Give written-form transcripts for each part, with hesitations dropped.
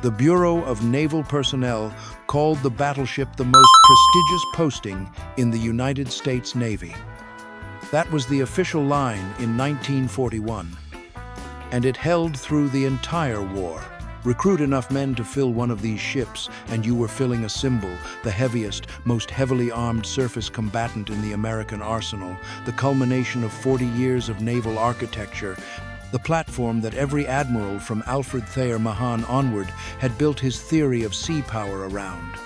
the Bureau of Naval Personnel called the battleship the most prestigious posting in the United States Navy. That was the official line in 1941, and it held through the entire war. Recruit enough men to fill one of these ships, and you were filling a symbol, the heaviest, most heavily armed surface combatant in the American arsenal, the culmination of 40 years of naval architecture, the platform that every admiral from Alfred Thayer Mahan onward had built his theory of sea power around.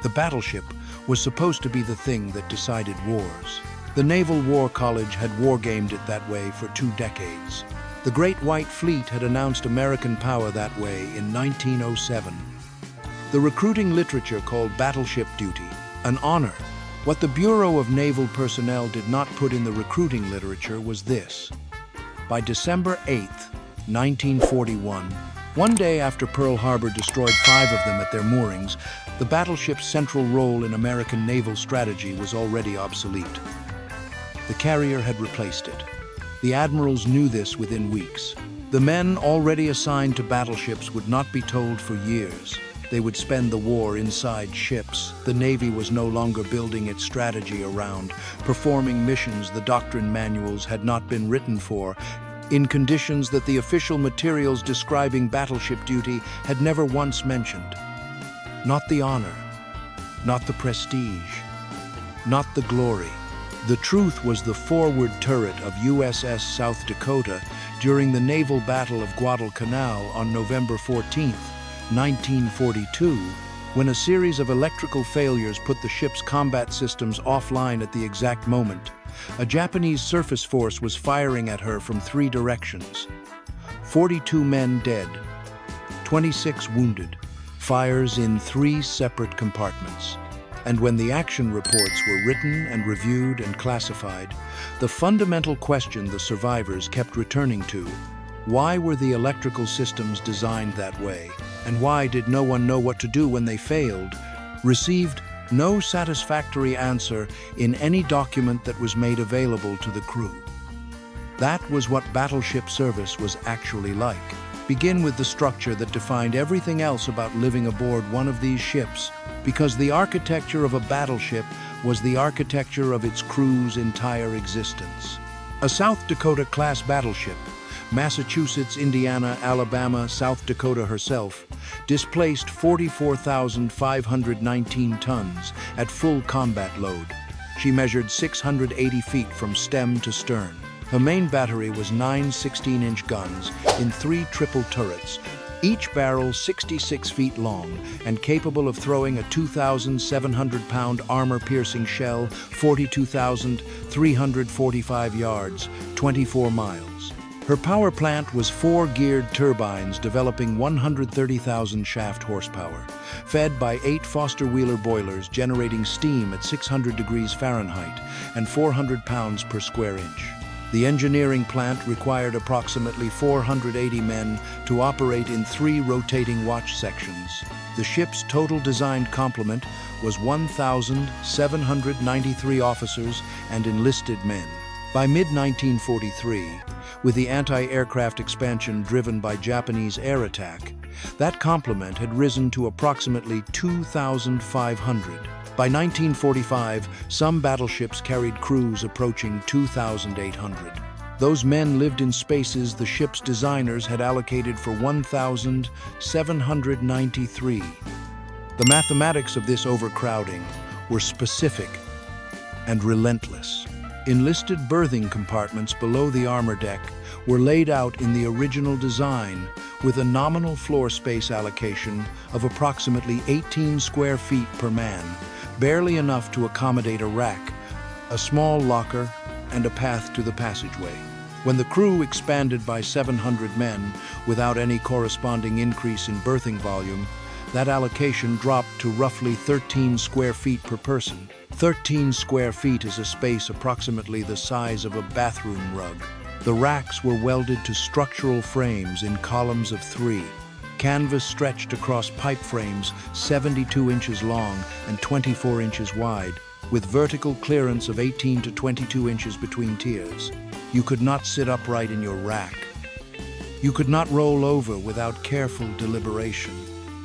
The battleship was supposed to be the thing that decided wars. The Naval War College had wargamed it that way for 2 decades. The Great White Fleet had announced American power that way in 1907. The recruiting literature called battleship duty an honor. What the Bureau of Naval Personnel did not put in the recruiting literature was this. By December 8, 1941, one day after Pearl Harbor destroyed 5 of them at their moorings, the battleship's central role in American naval strategy was already obsolete. The carrier had replaced it. The admirals knew this within weeks. The men already assigned to battleships would not be told for years. They would spend the war inside ships. The Navy was no longer building its strategy around, performing missions the doctrine manuals had not been written for, in conditions that the official materials describing battleship duty had never once mentioned. Not the honor, not the prestige, not the glory. The truth was the forward turret of USS South Dakota during the naval battle of Guadalcanal on November 14, 1942, when a series of electrical failures put the ship's combat systems offline at the exact moment. A Japanese surface force was firing at her from 3 directions. 42 men dead, 26 wounded, fires in 3 separate compartments. And when the action reports were written and reviewed and classified, the fundamental question the survivors kept returning to, why were the electrical systems designed that way, and why did no one know what to do when they failed, received no satisfactory answer in any document that was made available to the crew. That was what battleship service was actually like. Begin with the structure that defined everything else about living aboard one of these ships, because the architecture of a battleship was the architecture of its crew's entire existence. A South Dakota-class battleship, Massachusetts, Indiana, Alabama, South Dakota herself, displaced 44,519 tons at full combat load. She measured 680 feet from stem to stern. Her main battery was 9 16-inch guns in 3 triple turrets, each barrel 66 feet long and capable of throwing a 2,700-pound armor-piercing shell 42,345 yards, 24 miles. Her power plant was 4 geared turbines developing 130,000 shaft horsepower, fed by 8 Foster Wheeler boilers generating steam at 600 degrees Fahrenheit and 400 pounds per square inch. The engineering plant required approximately 480 men to operate in 3 rotating watch sections. The ship's total designed complement was 1,793 officers and enlisted men. By mid-1943, with the anti-aircraft expansion driven by Japanese air attack, that complement had risen to approximately 2,500. By 1945, some battleships carried crews approaching 2,800. Those men lived in spaces the ship's designers had allocated for 1,793. The mathematics of this overcrowding were specific and relentless. Enlisted berthing compartments below the armor deck were laid out in the original design with a nominal floor space allocation of approximately 18 square feet per man, barely enough to accommodate a rack, a small locker, and a path to the passageway. When the crew expanded by 700 men without any corresponding increase in berthing volume, that allocation dropped to roughly 13 square feet per person. 13 square feet is a space approximately the size of a bathroom rug. The racks were welded to structural frames in columns of 3. Canvas stretched across pipe frames 72 inches long and 24 inches wide, with vertical clearance of 18 to 22 inches between tiers. You could not sit upright in your rack. You could not roll over without careful deliberation.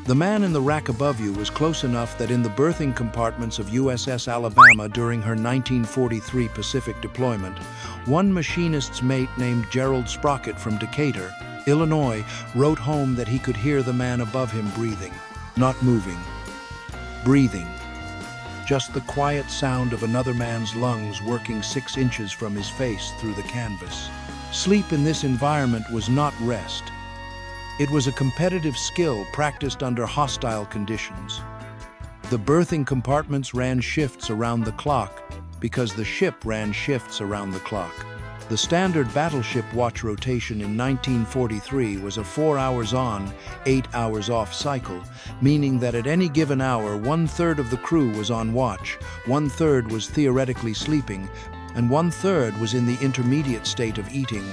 The man in the rack above you was close enough that in the berthing compartments of USS Alabama during her 1943 Pacific deployment, one machinist's mate named Gerald Sprocket from Decatur, Illinois, wrote home that he could hear the man above him breathing, not moving, breathing. Just the quiet sound of another man's lungs working 6 inches from his face through the canvas. Sleep in this environment was not rest. It was a competitive skill practiced under hostile conditions. The berthing compartments ran shifts around the clock because the ship ran shifts around the clock. The standard battleship watch rotation in 1943 was a 4 hours on, 8 hours off cycle, meaning that at any given hour, 1/3 of the crew was on watch, 1/3 was theoretically sleeping, and 1/3 was in the intermediate state of eating,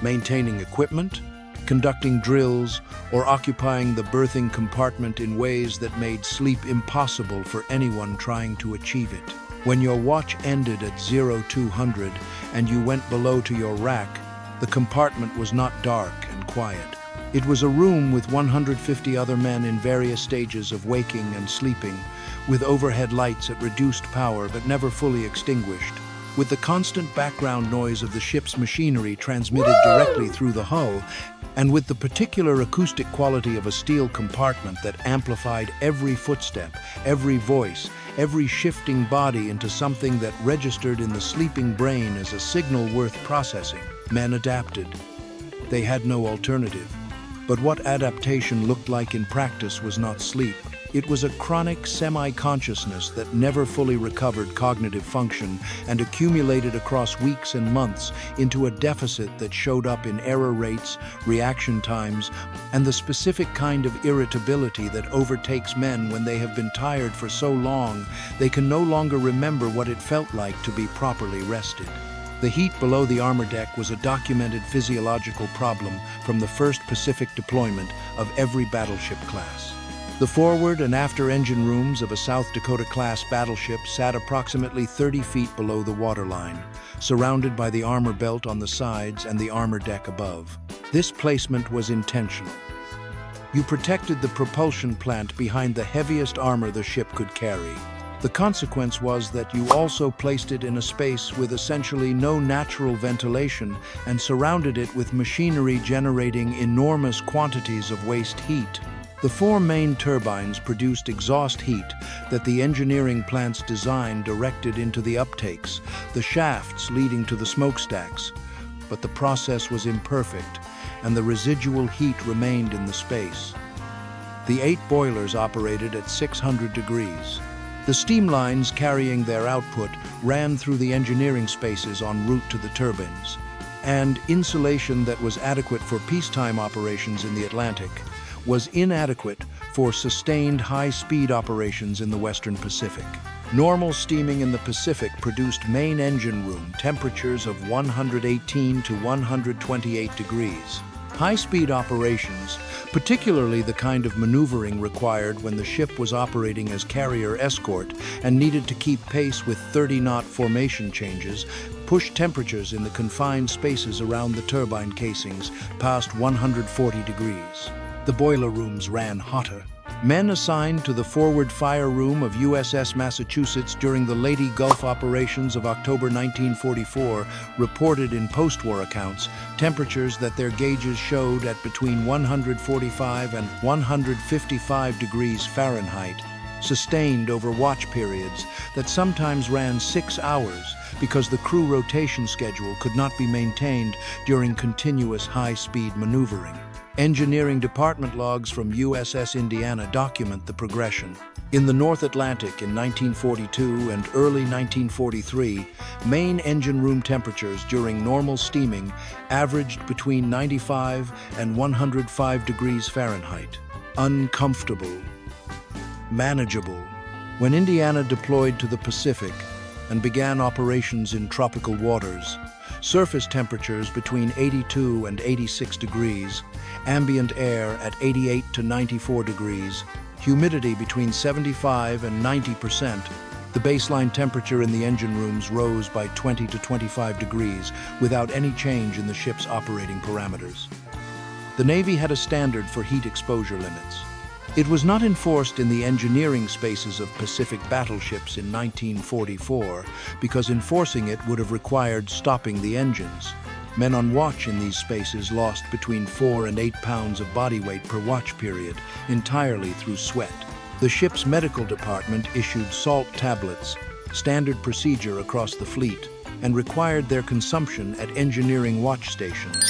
maintaining equipment, conducting drills, or occupying the berthing compartment in ways that made sleep impossible for anyone trying to achieve it. When your watch ended at 0200 and you went below to your rack, the compartment was not dark and quiet. It was a room with 150 other men in various stages of waking and sleeping, with overhead lights at reduced power but never fully extinguished, with the constant background noise of the ship's machinery transmitted directly through the hull, and with the particular acoustic quality of a steel compartment that amplified every footstep, every voice, every shifting body into something that registered in the sleeping brain as a signal worth processing. Men adapted. They had no alternative. But what adaptation looked like in practice was not sleep. It was a chronic semi-consciousness that never fully recovered cognitive function and accumulated across weeks and months into a deficit that showed up in error rates, reaction times, and the specific kind of irritability that overtakes men when they have been tired for so long they can no longer remember what it felt like to be properly rested. The heat below the armor deck was a documented physiological problem from the first Pacific deployment of every battleship class. The forward and after engine rooms of a South Dakota-class battleship sat approximately 30 feet below the waterline, surrounded by the armor belt on the sides and the armor deck above. This placement was intentional. You protected the propulsion plant behind the heaviest armor the ship could carry. The consequence was that you also placed it in a space with essentially no natural ventilation and surrounded it with machinery generating enormous quantities of waste heat. The 4 main turbines produced exhaust heat that the engineering plant's design directed into the uptakes, the shafts leading to the smokestacks. But the process was imperfect, and the residual heat remained in the space. The 8 boilers operated at 600 degrees. The steam lines carrying their output ran through the engineering spaces en route to the turbines, and insulation that was adequate for peacetime operations in the Atlantic was inadequate for sustained high-speed operations in the Western Pacific. Normal steaming in the Pacific produced main engine room temperatures of 118 to 128 degrees. High-speed operations, particularly the kind of maneuvering required when the ship was operating as carrier escort and needed to keep pace with 30-knot formation changes, pushed temperatures in the confined spaces around the turbine casings past 140 degrees. The boiler rooms ran hotter. Men assigned to the forward fire room of USS Massachusetts during the Lady Gulf operations of October 1944 reported in post-war accounts temperatures that their gauges showed at between 145 and 155 degrees Fahrenheit, sustained over watch periods that sometimes ran 6 hours because the crew rotation schedule could not be maintained during continuous high-speed maneuvering. Engineering department logs from USS Indiana document the progression. In the North Atlantic in 1942 and early 1943, main engine room temperatures during normal steaming averaged between 95 and 105 degrees Fahrenheit. Uncomfortable. Manageable. When Indiana deployed to the Pacific and began operations in tropical waters, surface temperatures between 82 and 86 degrees, ambient air at 88 to 94 degrees, humidity between 75 and 90%, the baseline temperature in the engine rooms rose by 20 to 25 degrees without any change in the ship's operating parameters. The Navy had a standard for heat exposure limits. It was not enforced in the engineering spaces of Pacific battleships in 1944 because enforcing it would have required stopping the engines. Men on watch in these spaces lost between 4 and 8 pounds of body weight per watch period, entirely through sweat. The ship's medical department issued salt tablets, standard procedure across the fleet, and required their consumption at engineering watch stations.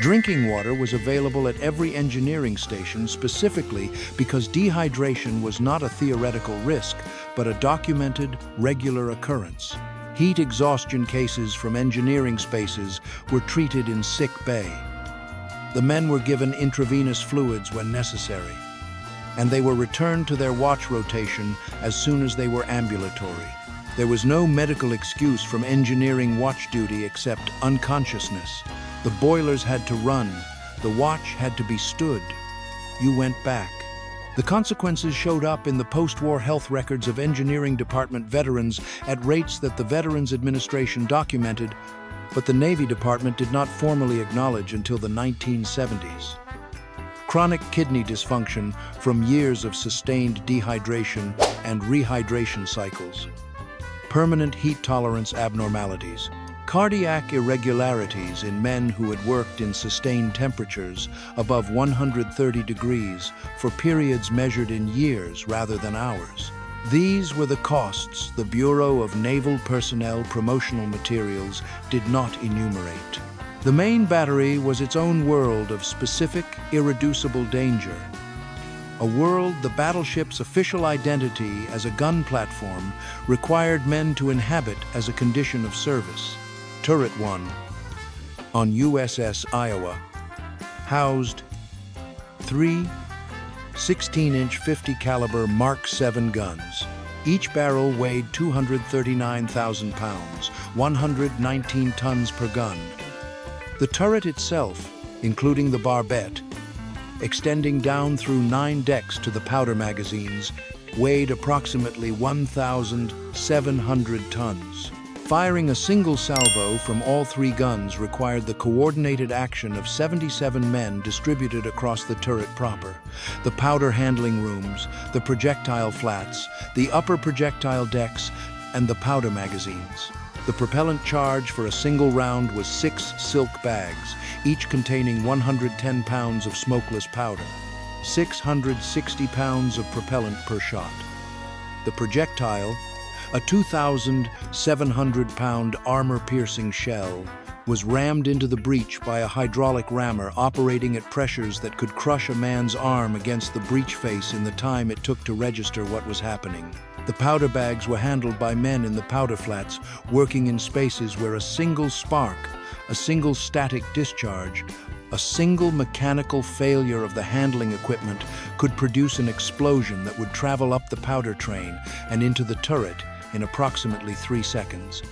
Drinking water was available at every engineering station specifically because dehydration was not a theoretical risk, but a documented, regular occurrence. Heat exhaustion cases from engineering spaces were treated in sick bay. The men were given intravenous fluids when necessary, and they were returned to their watch rotation as soon as they were ambulatory. There was no medical excuse from engineering watch duty except unconsciousness. The boilers had to run. The watch had to be stood. You went back. The consequences showed up in the post-war health records of engineering department veterans at rates that the Veterans Administration documented, but the Navy Department did not formally acknowledge until the 1970s. Chronic kidney dysfunction from years of sustained dehydration and rehydration cycles. Permanent heat tolerance abnormalities. Cardiac irregularities in men who had worked in sustained temperatures above 130 degrees for periods measured in years rather than hours. These were the costs the Bureau of Naval Personnel Promotional Materials did not enumerate. The main battery was its own world of specific, irreducible danger. A world the battleship's official identity as a gun platform required men to inhabit as a condition of service. Turret 1, on USS Iowa, housed 3 16-inch 50-caliber Mark 7 guns. Each barrel weighed 239,000 pounds, 119 tons per gun. The turret itself, including the barbette, extending down through 9 decks to the powder magazines, weighed approximately 1,700 tons. Firing a single salvo from all 3 guns required the coordinated action of 77 men distributed across the turret proper, the powder handling rooms, the projectile flats, the upper projectile decks, and the powder magazines. The propellant charge for a single round was 6 silk bags, each containing 110 pounds of smokeless powder, 660 pounds of propellant per shot. The projectile, a 2,700-pound armor-piercing shell, was rammed into the breech by a hydraulic rammer operating at pressures that could crush a man's arm against the breech face in the time it took to register what was happening. The powder bags were handled by men in the powder flats, working in spaces where a single spark, a single static discharge, a single mechanical failure of the handling equipment could produce an explosion that would travel up the powder train and into the turret in approximately 3 seconds.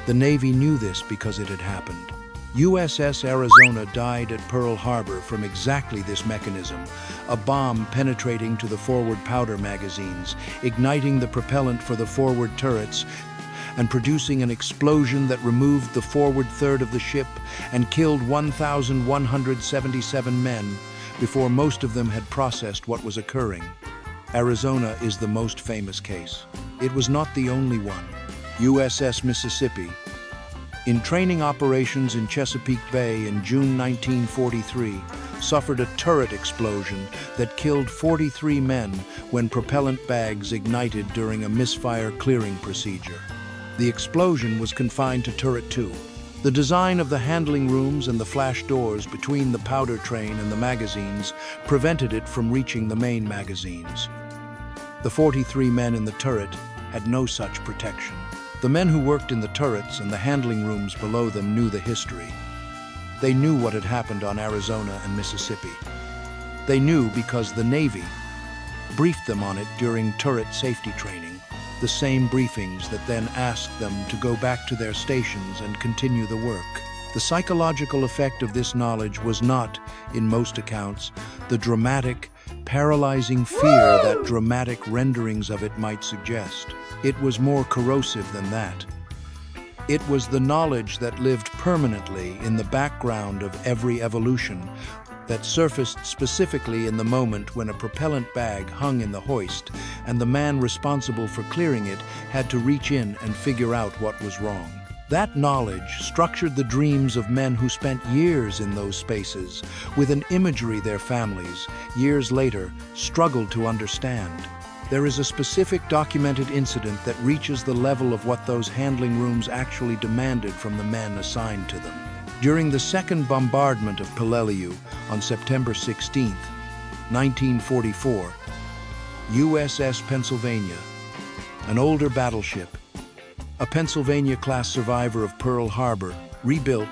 The Navy knew this because it had happened. USS Arizona died at Pearl Harbor from exactly this mechanism, a bomb penetrating to the forward powder magazines, igniting the propellant for the forward turrets, and producing an explosion that removed the forward third of the ship and killed 1,177 men before most of them had processed what was occurring. Arizona is the most famous case. It was not the only one. USS Mississippi, in training operations in Chesapeake Bay in June 1943, suffered a turret explosion that killed 43 men when propellant bags ignited during a misfire clearing procedure. The explosion was confined to Turret 2. The design of the handling rooms and the flash doors between the powder train and the magazines prevented it from reaching the main magazines. The 43 men in the turret had no such protection. The men who worked in the turrets and the handling rooms below them knew the history. They knew what had happened on Arizona and Mississippi. They knew because the Navy briefed them on it during turret safety training, the same briefings that then asked them to go back to their stations and continue the work. The psychological effect of this knowledge was not, in most accounts, the dramatic, paralyzing fear that dramatic renderings of it might suggest. It was more corrosive than that. It was the knowledge that lived permanently in the background of every evolution, that surfaced specifically in the moment when a propellant bag hung in the hoist, and the man responsible for clearing it had to reach in and figure out what was wrong. That knowledge structured the dreams of men who spent years in those spaces, with an imagery their families, years later, struggled to understand. There is a specific documented incident that reaches the level of what those handling rooms actually demanded from the men assigned to them. During the second bombardment of Peleliu on September 16, 1944, USS Pennsylvania, an older battleship, a Pennsylvania-class survivor of Pearl Harbor, rebuilt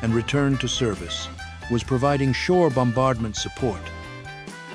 and returned to service, was providing shore bombardment support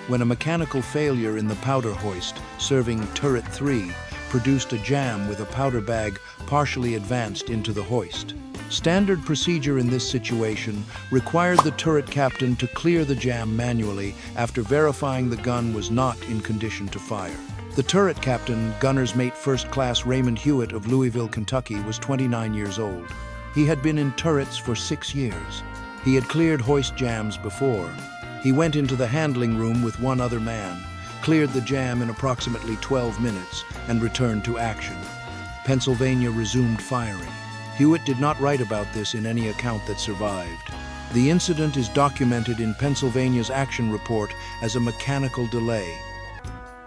when a mechanical failure in the powder hoist serving Turret 3 produced a jam with a powder bag partially advanced into the hoist. Standard procedure in this situation required the turret captain to clear the jam manually after verifying the gun was not in condition to fire. The turret captain, gunner's mate First Class Raymond Hewitt of Louisville, Kentucky, was 29 years old. He had been in turrets for 6 years. He had cleared hoist jams before. He went into the handling room with one other man, cleared the jam in approximately 12 minutes, and returned to action. Pennsylvania resumed firing. Hewitt did not write about this in any account that survived. The incident is documented in Pennsylvania's action report as a mechanical delay.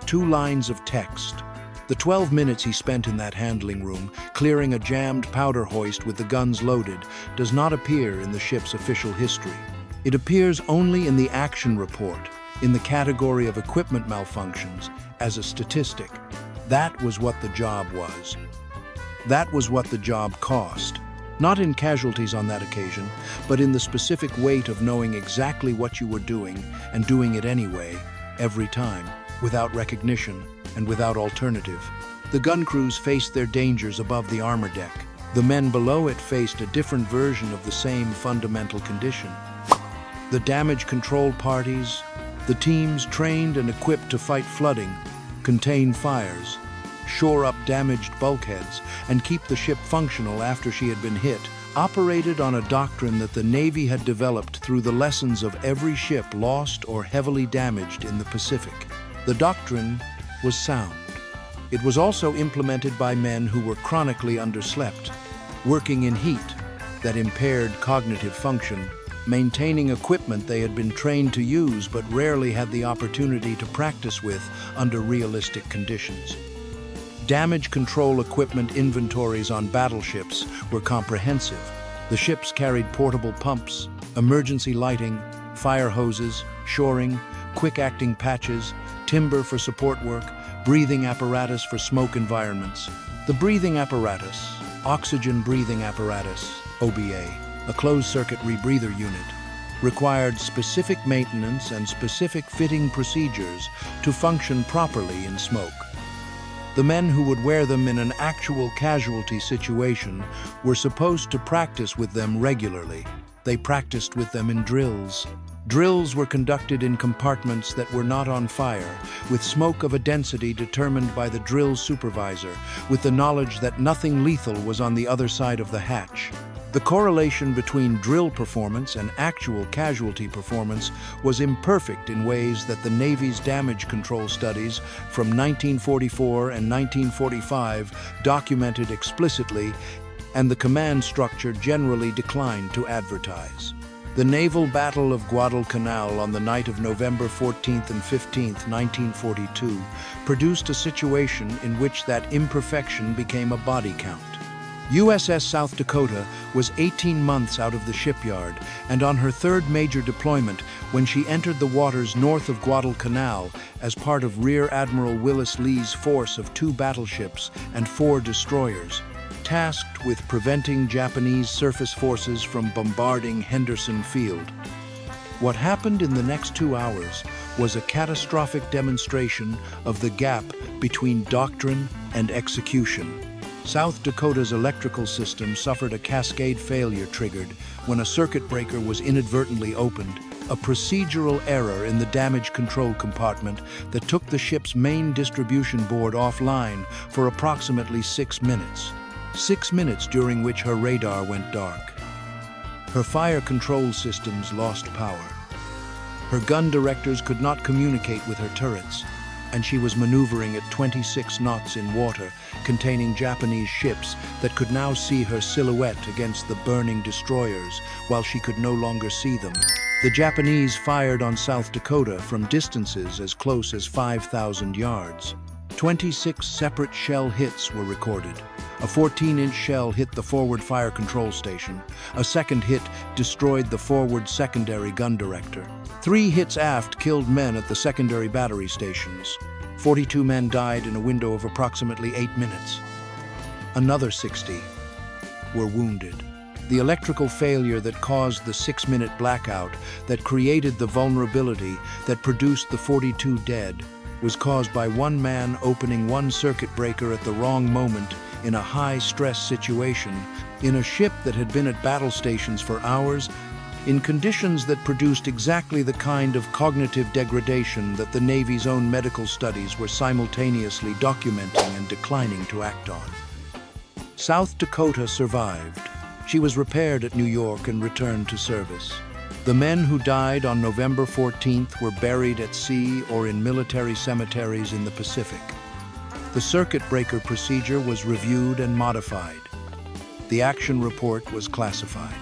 2 lines of text. The 12 minutes he spent in that handling room, clearing a jammed powder hoist with the guns loaded, does not appear in the ship's official history. It appears only in the action report, in the category of equipment malfunctions, as a statistic. That was what the job was. That was what the job cost. Not in casualties on that occasion, but in the specific weight of knowing exactly what you were doing and doing it anyway, every time, without recognition and without alternative. The gun crews faced their dangers above the armor deck. The men below it faced a different version of the same fundamental condition. The damage control parties, the teams trained and equipped to fight flooding, contain fires, shore up damaged bulkheads, and keep the ship functional after she had been hit, operated on a doctrine that the Navy had developed through the lessons of every ship lost or heavily damaged in the Pacific. The doctrine was sound. It was also implemented by men who were chronically underslept, working in heat that impaired cognitive function, maintaining equipment they had been trained to use but rarely had the opportunity to practice with under realistic conditions. Damage control equipment inventories on battleships were comprehensive. The ships carried portable pumps, emergency lighting, fire hoses, shoring, quick-acting patches, timber for support work, breathing apparatus for smoke environments. The breathing apparatus, oxygen breathing apparatus, OBA, a closed-circuit rebreather unit, required specific maintenance and specific fitting procedures to function properly in smoke. The men who would wear them in an actual casualty situation were supposed to practice with them regularly. They practiced with them in drills. Drills were conducted in compartments that were not on fire, with smoke of a density determined by the drill supervisor, with the knowledge that nothing lethal was on the other side of the hatch. The correlation between drill performance and actual casualty performance was imperfect in ways that the Navy's damage control studies from 1944 and 1945 documented explicitly, and the command structure generally declined to advertise. The naval battle of Guadalcanal on the night of November 14th and 15th, 1942, produced a situation in which that imperfection became a body count. USS South Dakota was 18 months out of the shipyard and on her third major deployment when she entered the waters north of Guadalcanal as part of Rear Admiral Willis Lee's force of 2 battleships and 4 destroyers, tasked with preventing Japanese surface forces from bombarding Henderson Field. What happened in the next 2 hours was a catastrophic demonstration of the gap between doctrine and execution. South Dakota's electrical system suffered a cascade failure triggered when a circuit breaker was inadvertently opened, a procedural error in the damage control compartment that took the ship's main distribution board offline for approximately 6 minutes. 6 minutes during which her radar went dark. Her fire control systems lost power. Her gun directors could not communicate with her turrets, and she was maneuvering at 26 knots in water containing Japanese ships that could now see her silhouette against the burning destroyers while she could no longer see them. The Japanese fired on South Dakota from distances as close as 5,000 yards. 26 separate shell hits were recorded. A 14-inch shell hit the forward fire control station. A second hit destroyed the forward secondary gun director. 3 hits aft killed men at the secondary battery stations. 42 men died in a window of approximately 8 minutes. Another 60 were wounded. The electrical failure that caused the 6-minute blackout that created the vulnerability that produced the 42 dead was caused by one man opening one circuit breaker at the wrong moment in a high-stress situation, in a ship that had been at battle stations for hours, in conditions that produced exactly the kind of cognitive degradation that the Navy's own medical studies were simultaneously documenting and declining to act on. South Dakota survived. She was repaired at New York and returned to service. The men who died on November 14th were buried at sea or in military cemeteries in the Pacific. The circuit breaker procedure was reviewed and modified. The action report was classified.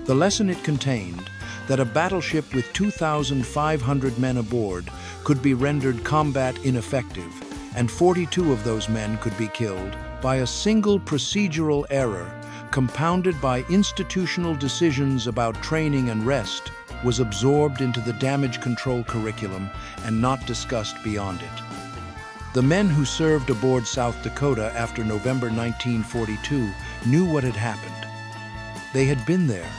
The lesson it contained, that a battleship with 2,500 men aboard could be rendered combat ineffective, and 42 of those men could be killed by a single procedural error compounded by institutional decisions about training and rest, was absorbed into the damage control curriculum and not discussed beyond it. The men who served aboard South Dakota after November 1942 knew what had happened. They had been there,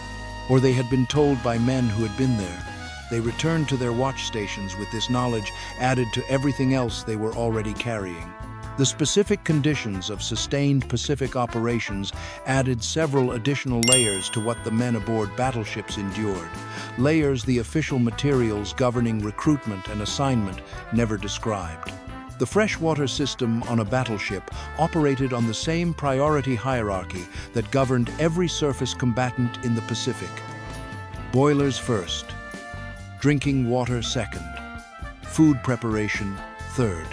or they had been told by men who had been there. They returned to their watch stations with this knowledge added to everything else they were already carrying. The specific conditions of sustained Pacific operations added several additional layers to what the men aboard battleships endured, layers the official materials governing recruitment and assignment never described. The freshwater system on a battleship operated on the same priority hierarchy that governed every surface combatant in the Pacific. Boilers first, drinking water second, food preparation third,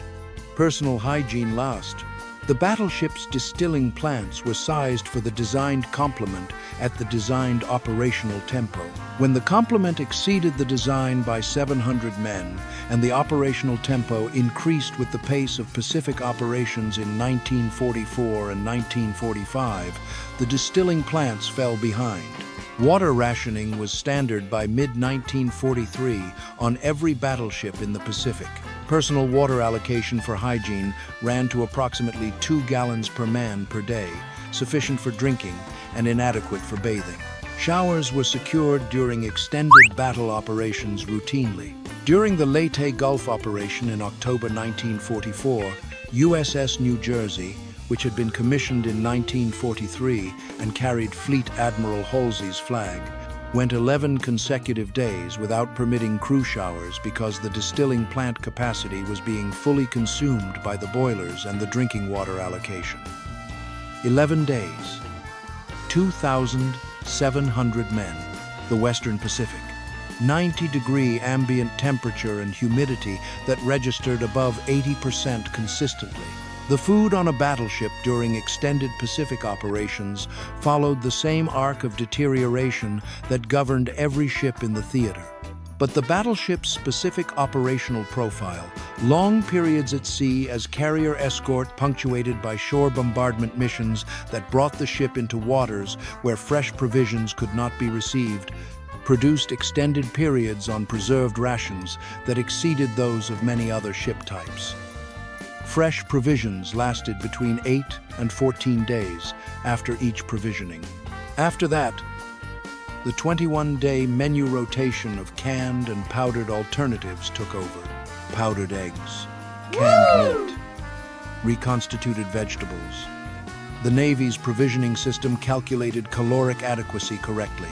personal hygiene last. The battleship's distilling plants were sized for the designed complement at the designed operational tempo. When the complement exceeded the design by 700 men and the operational tempo increased with the pace of Pacific operations in 1944 and 1945, the distilling plants fell behind. Water rationing was standard by mid-1943 on every battleship in the Pacific. Personal water allocation for hygiene ran to approximately 2 gallons per man per day, sufficient for drinking and inadequate for bathing. Showers were secured during extended battle operations routinely. During the Leyte Gulf operation in October 1944, USS New Jersey, which had been commissioned in 1943 and carried Fleet Admiral Halsey's flag, went 11 consecutive days without permitting crew showers because the distilling plant capacity was being fully consumed by the boilers and the drinking water allocation. 11 days, 2,700 men, the Western Pacific, 90-degree ambient temperature and humidity that registered above 80% consistently. The food on a battleship during extended Pacific operations followed the same arc of deterioration that governed every ship in the theater. But the battleship's specific operational profile, long periods at sea as carrier escort punctuated by shore bombardment missions that brought the ship into waters where fresh provisions could not be received, produced extended periods on preserved rations that exceeded those of many other ship types. Fresh provisions lasted between 8 and 14 days after each provisioning. After that, the 21-day menu rotation of canned and powdered alternatives took over. Powdered eggs, canned meat, reconstituted vegetables. The Navy's provisioning system calculated caloric adequacy correctly.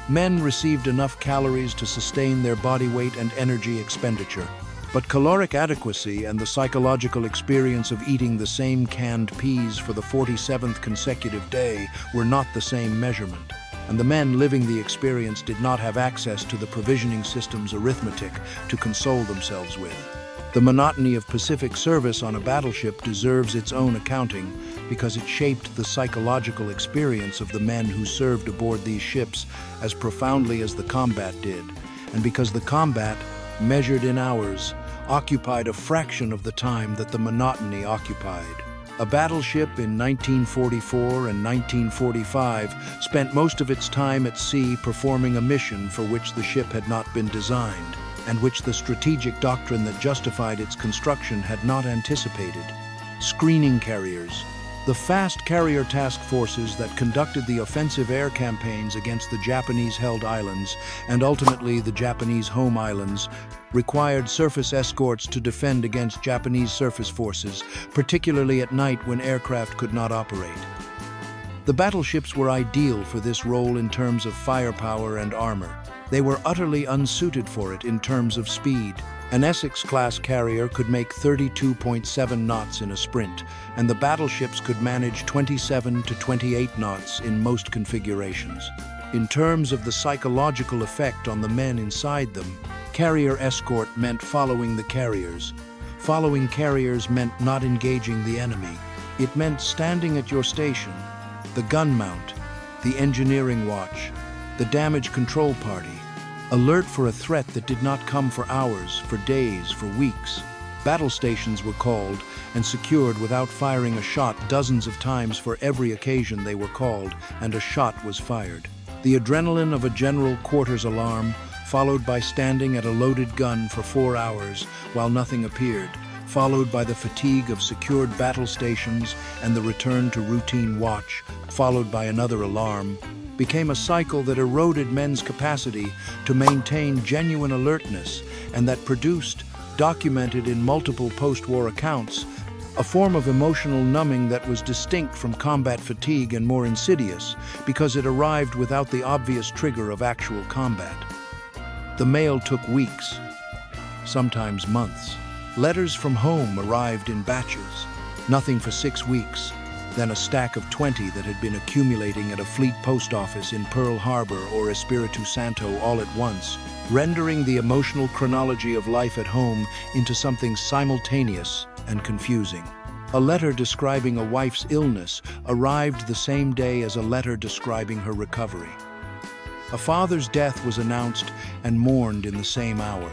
Men received enough calories to sustain their body weight and energy expenditure. But caloric adequacy and the psychological experience of eating the same canned peas for the 47th consecutive day were not the same measurement. and the men living the experience did not have access to the provisioning system's arithmetic to console themselves with. The monotony of Pacific service on a battleship deserves its own accounting because it shaped the psychological experience of the men who served aboard these ships as profoundly as the combat did, and because the combat, measured in hours, occupied a fraction of the time that the monotony occupied. A battleship in 1944 and 1945 spent most of its time at sea performing a mission for which the ship had not been designed, and which the strategic doctrine that justified its construction had not anticipated. Screening carriers. The fast carrier task forces that conducted the offensive air campaigns against the Japanese-held islands, and ultimately the Japanese home islands, required surface escorts to defend against Japanese surface forces, particularly at night when aircraft could not operate. The battleships were ideal for this role in terms of firepower and armor. They were utterly unsuited for it in terms of speed. An Essex-class carrier could make 32.7 knots in a sprint, and the battleships could manage 27 to 28 knots in most configurations. In terms of the psychological effect on the men inside them, carrier escort meant following the carriers. Following carriers meant not engaging the enemy. It meant standing at your station, the gun mount, the engineering watch, the damage control party, alert for a threat that did not come for hours, for days, for weeks. Battle stations were called and secured without firing a shot dozens of times for every occasion they were called, and a shot was fired. The adrenaline of a general quarters alarm, followed by standing at a loaded gun for 4 hours while nothing appeared, followed by the fatigue of secured battle stations and the return to routine watch, followed by another alarm, became a cycle that eroded men's capacity to maintain genuine alertness and that produced, documented in multiple post-war accounts, a form of emotional numbing that was distinct from combat fatigue and more insidious because it arrived without the obvious trigger of actual combat. The mail took weeks, sometimes months. Letters from home arrived in batches, nothing for 6 weeks, then a stack of 20 that had been accumulating at a fleet post office in Pearl Harbor or Espiritu Santo all at once, rendering the emotional chronology of life at home into something simultaneous and confusing. A letter describing a wife's illness arrived the same day as a letter describing her recovery. A father's death was announced and mourned in the same hour.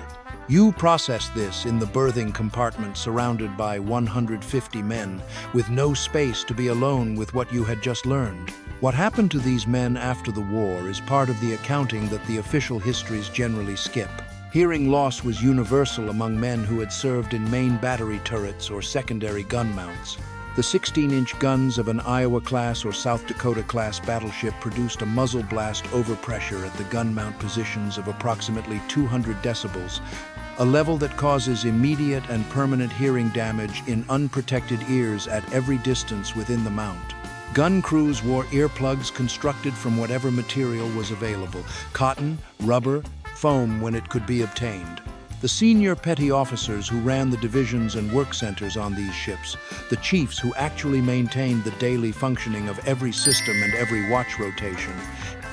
You processed this in the berthing compartment surrounded by 150 men, with no space to be alone with what you had just learned. What happened to these men after the war is part of the accounting that the official histories generally skip. Hearing loss was universal among men who had served in main battery turrets or secondary gun mounts. The 16-inch guns of an Iowa-class or South Dakota-class battleship produced a muzzle blast overpressure at the gun mount positions of approximately 200 decibels, a level that causes immediate and permanent hearing damage in unprotected ears at every distance within the mount. Gun crews wore earplugs constructed from whatever material was available: cotton, rubber, foam when it could be obtained. The senior petty officers who ran the divisions and work centers on these ships, the chiefs who actually maintained the daily functioning of every system and every watch rotation,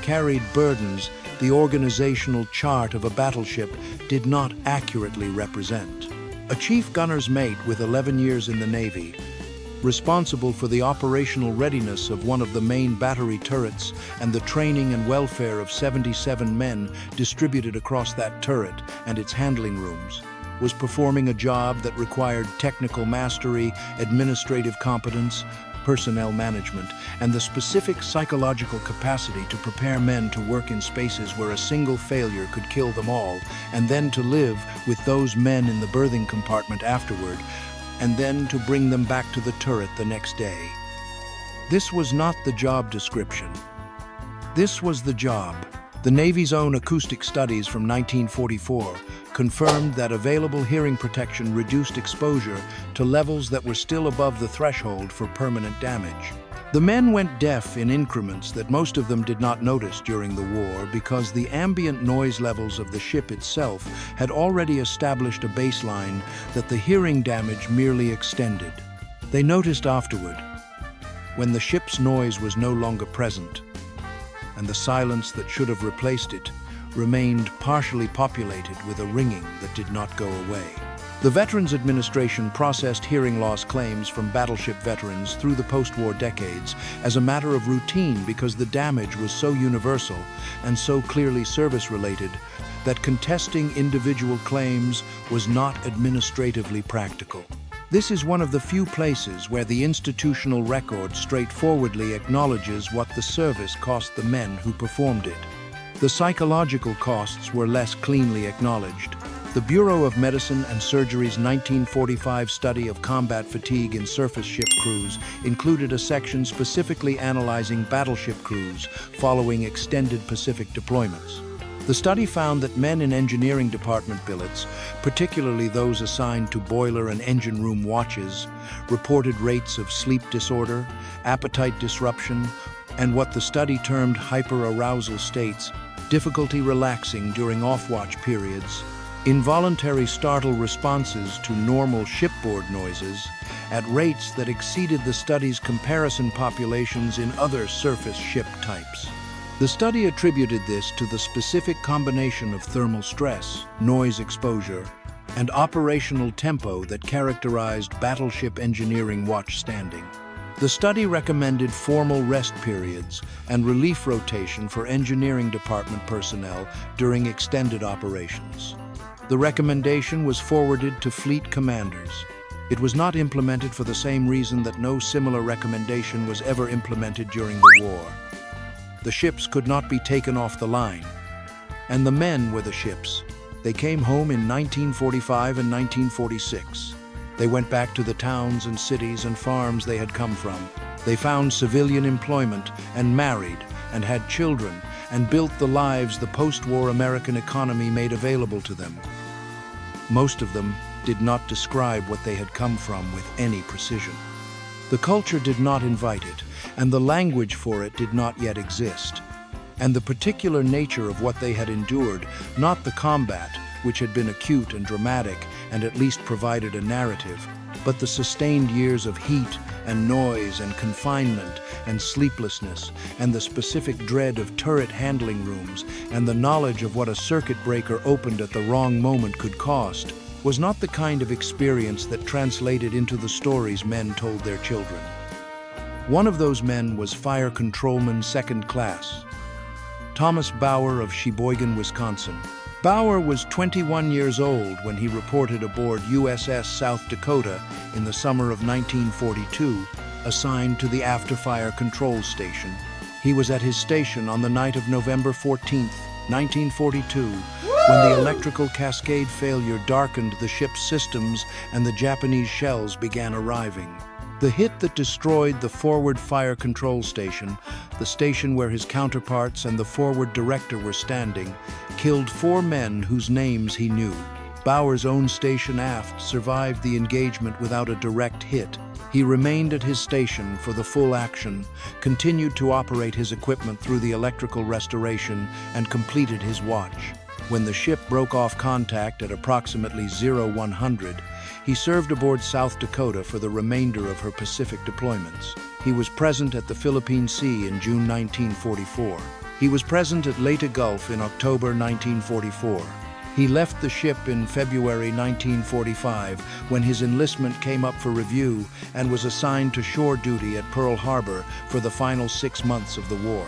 carried burdens the organizational chart of a battleship did not accurately represent. A chief gunner's mate with 11 years in the Navy, responsible for the operational readiness of one of the main battery turrets and the training and welfare of 77 men distributed across that turret and its handling rooms, was performing a job that required technical mastery, administrative competence, personnel management, and the specific psychological capacity to prepare men to work in spaces where a single failure could kill them all, and then to live with those men in the berthing compartment afterward, and then to bring them back to the turret the next day. This was not the job description. This was the job. The Navy's own acoustic studies from 1944 confirmed that available hearing protection reduced exposure to levels that were still above the threshold for permanent damage. The men went deaf in increments that most of them did not notice during the war because the ambient noise levels of the ship itself had already established a baseline that the hearing damage merely extended. They noticed afterward, when the ship's noise was no longer present, and the silence that should have replaced it remained partially populated with a ringing that did not go away. The Veterans Administration processed hearing loss claims from battleship veterans through the post-war decades as a matter of routine because the damage was so universal and so clearly service-related that contesting individual claims was not administratively practical. This is one of the few places where the institutional record straightforwardly acknowledges what the service cost the men who performed it. The psychological costs were less cleanly acknowledged. The Bureau of Medicine and Surgery's 1945 study of combat fatigue in surface ship crews included a section specifically analyzing battleship crews following extended Pacific deployments. The study found that men in engineering department billets, particularly those assigned to boiler and engine room watches, reported rates of sleep disorder, appetite disruption, and what the study termed hyperarousal states, difficulty relaxing during off-watch periods, involuntary startle responses to normal shipboard noises at rates that exceeded the study's comparison populations in other surface ship types. The study attributed this to the specific combination of thermal stress, noise exposure, and operational tempo that characterized battleship engineering watch standing. The study recommended formal rest periods and relief rotation for engineering department personnel during extended operations. The recommendation was forwarded to fleet commanders. It was not implemented for the same reason that no similar recommendation was ever implemented during the war. The ships could not be taken off the line, and the men were the ships. They came home in 1945 and 1946. They went back to the towns and cities and farms they had come from. They found civilian employment and married and had children and built the lives the post-war American economy made available to them. Most of them did not describe what they had come from with any precision. The culture did not invite it, and the language for it did not yet exist. And the particular nature of what they had endured, not the combat, which had been acute and dramatic and at least provided a narrative, but the sustained years of heat and noise and confinement and sleeplessness and the specific dread of turret handling rooms and the knowledge of what a circuit breaker opened at the wrong moment could cost, was not the kind of experience that translated into the stories men told their children. One of those men was Fire Controlman Second Class Thomas Bauer of Sheboygan, Wisconsin. Bauer was 21 years old when he reported aboard USS South Dakota in the summer of 1942, assigned to the after-fire control station. He was at his station on the night of November 14, 1942, when the electrical cascade failure darkened the ship's systems and the Japanese shells began arriving. The hit that destroyed the forward fire control station, the station where his counterparts and the forward director were standing, killed 4 men whose names he knew. Bauer's own station aft survived the engagement without a direct hit. He remained at his station for the full action, continued to operate his equipment through the electrical restoration, and completed his watch. When the ship broke off contact at approximately 0100, he served aboard South Dakota for the remainder of her Pacific deployments. He was present at the Philippine Sea in June 1944. He was present at Leyte Gulf in October 1944. He left the ship in February 1945 when his enlistment came up for review and was assigned to shore duty at Pearl Harbor for the final 6 months of the war.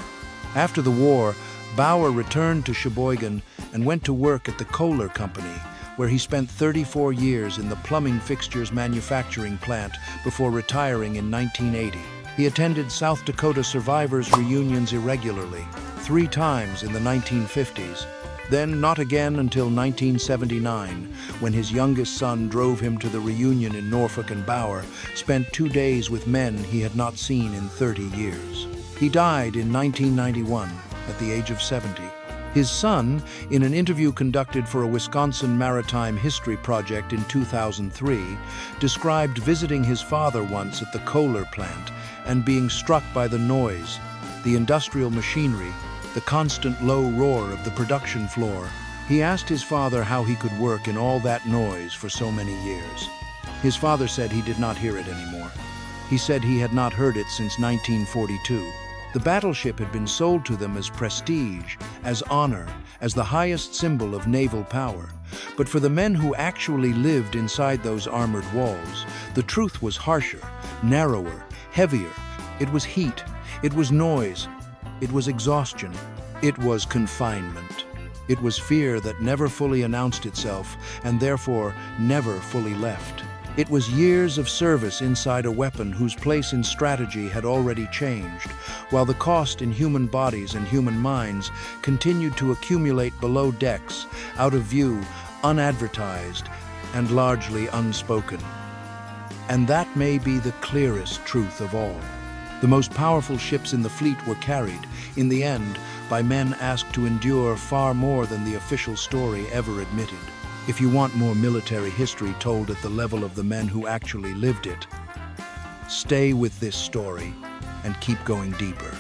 After the war, Bauer returned to Sheboygan and went to work at the Kohler Company, where he spent 34 years in the plumbing fixtures manufacturing plant before retiring in 1980. He attended South Dakota survivors' reunions irregularly, 3 times in the 1950s, then not again until 1979, when his youngest son drove him to the reunion in Norfolk, and Bauer spent 2 days with men he had not seen in 30 years. He died in 1991 at the age of 70. His son, in an interview conducted for a Wisconsin Maritime History project in 2003, described visiting his father once at the Kohler plant and being struck by the noise, the industrial machinery, the constant low roar of the production floor. He asked his father how he could work in all that noise for so many years. His father said he did not hear it anymore. He said he had not heard it since 1942. The battleship had been sold to them as prestige, as honor, as the highest symbol of naval power. But for the men who actually lived inside those armored walls, the truth was harsher, narrower, heavier. It was heat, it was noise, it was exhaustion, it was confinement. It was fear that never fully announced itself and therefore never fully left. It was years of service inside a weapon whose place in strategy had already changed, while the cost in human bodies and human minds continued to accumulate below decks, out of view, unadvertised, and largely unspoken. And that may be the clearest truth of all. The most powerful ships in the fleet were carried, in the end, by men asked to endure far more than the official story ever admitted. If you want more military history told at the level of the men who actually lived it, stay with this story and keep going deeper.